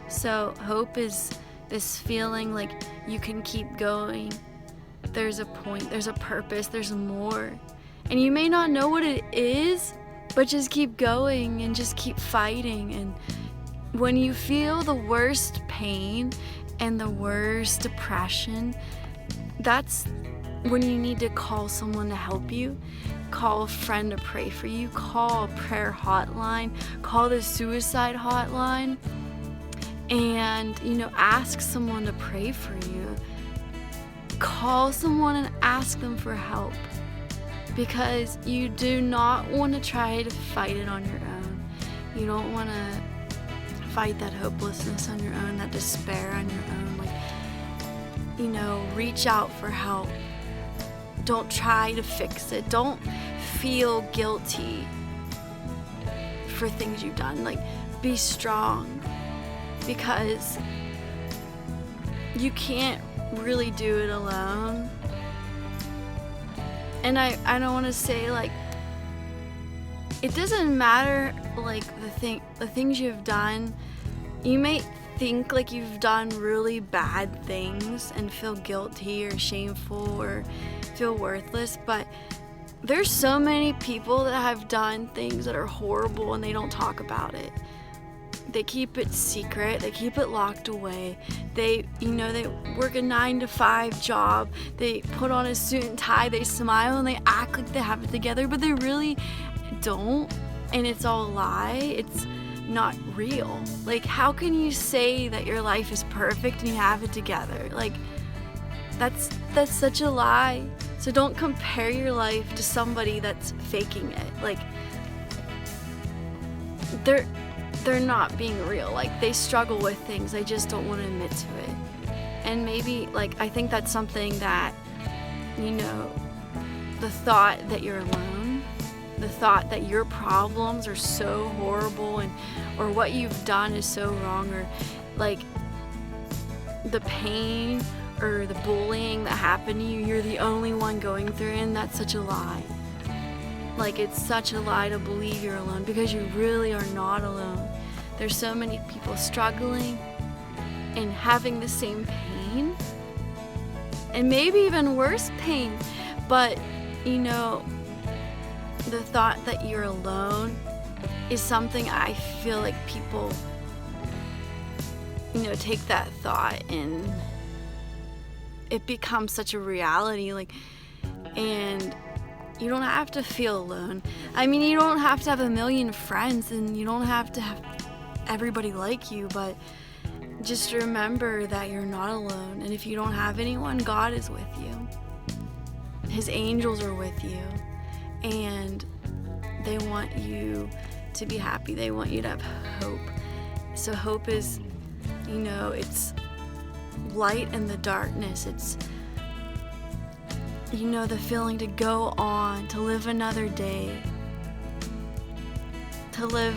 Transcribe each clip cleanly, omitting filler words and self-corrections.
So hope is this feeling like you can keep going. There's a point, there's a purpose, there's more. And you may not know what it is, but just keep going and just keep fighting. And when you feel the worst pain and the worst depression, that's when you need to call someone to help you. Call a friend to pray for you. Call a prayer hotline. Call the suicide hotline. And, ask someone to pray for you. Call someone and ask them for help. Because you do not want to try to fight it on your own. You don't want to fight that hopelessness on your own, that despair on your own. Reach out for help. Don't try to fix it. Don't feel guilty for things you've done. Be strong, because you can't really do it alone. And I don't want to say it doesn't matter the things you've done. You may think you've done really bad things and feel guilty or shameful or feel worthless, but there's so many people that have done things that are horrible and they don't talk about it. They keep it secret, they keep it locked away. They work a 9-to-5 job, they put on a suit and tie, they smile and they act like they have it together, but they really don't, and it's all a lie. It's not real. How can you say that your life is perfect and you have it together? That's such a lie. So don't compare your life to somebody that's faking it. They're not being real. They struggle with things, they just don't want to admit to it. And maybe I think that's something that the thought that you're alone, the thought that your problems are so horrible or what you've done is so wrong, or the pain or the bullying that happened to you, you're the only one going through it, and that's such a lie. It's such a lie to believe you're alone, because you really are not alone. There's so many people struggling and having the same pain, and maybe even worse pain, but the thought that you're alone is something I feel people take that thought and it becomes such a reality. And you don't have to feel alone. You don't have to have a million friends, and you don't have to have everybody like you, but just remember that you're not alone. And if you don't have anyone, God is with you. His angels are with you, and they want you to be happy. They want you to have hope. So hope is, it's light in the darkness. It's, the feeling to go on, to live another day, to live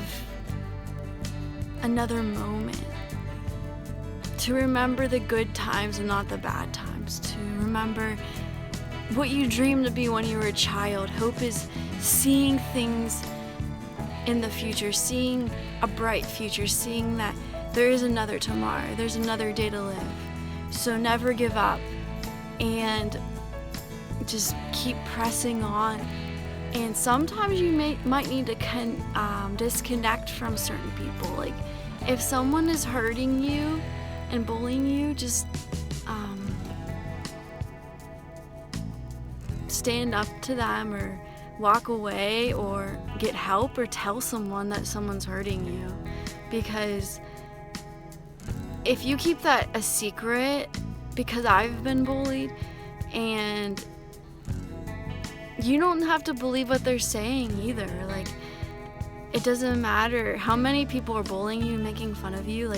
another moment, to remember the good times and not the bad times, to remember what you dreamed to be when you were a child. Hope is seeing things in the future, seeing a bright future, seeing that there is another tomorrow, there's another day to live. So never give up, and just keep pressing on. And sometimes you might need to disconnect from certain people. If someone is hurting you and bullying you, just stand up to them, or walk away, or get help, or tell someone that someone's hurting you. Because if you keep that a secret, because I've been bullied, and you don't have to believe what they're saying either. It doesn't matter how many people are bullying you and making fun of you.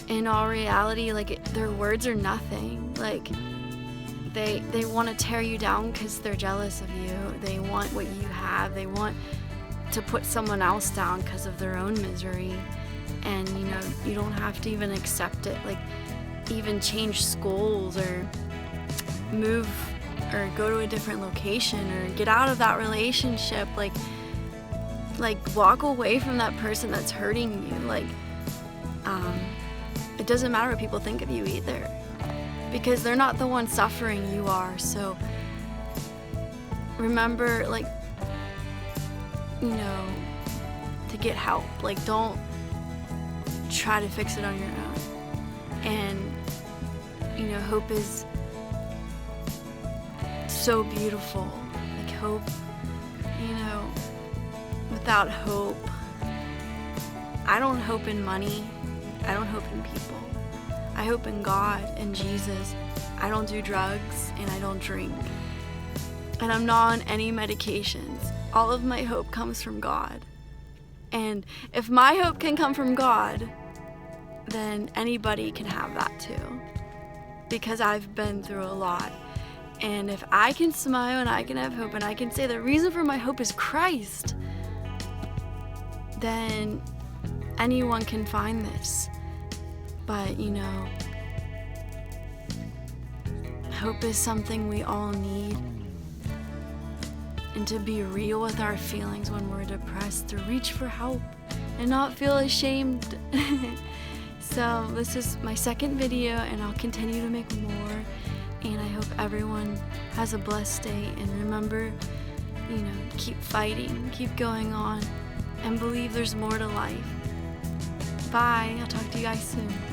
In all reality, their words are nothing. They want to tear you down because they're jealous of you. They want what you have. They want to put someone else down because of their own misery. And you don't have to even accept it. Even change schools, or move, or go to a different location, or get out of that relationship. Walk away from that person that's hurting you. It doesn't matter what people think of you either, because they're not the one suffering, you are. So remember, like, to get help. Like, don't try to fix it on your own. And hope is so beautiful. Like, hope, without hope, I don't hope in money. I don't hope in people. I hope in God and Jesus. I don't do drugs and I don't drink. And I'm not on any medications. All of my hope comes from God. And if my hope can come from God, then anybody can have that too. Because I've been through a lot. And if I can smile and I can have hope and I can say the reason for my hope is Christ, then anyone can find this. But, hope is something we all need. And to be real with our feelings when we're depressed, to reach for help and not feel ashamed. So this is my second video, and I'll continue to make more. And I hope everyone has a blessed day. And remember, keep fighting, keep going on, and believe there's more to life. Bye. I'll talk to you guys soon.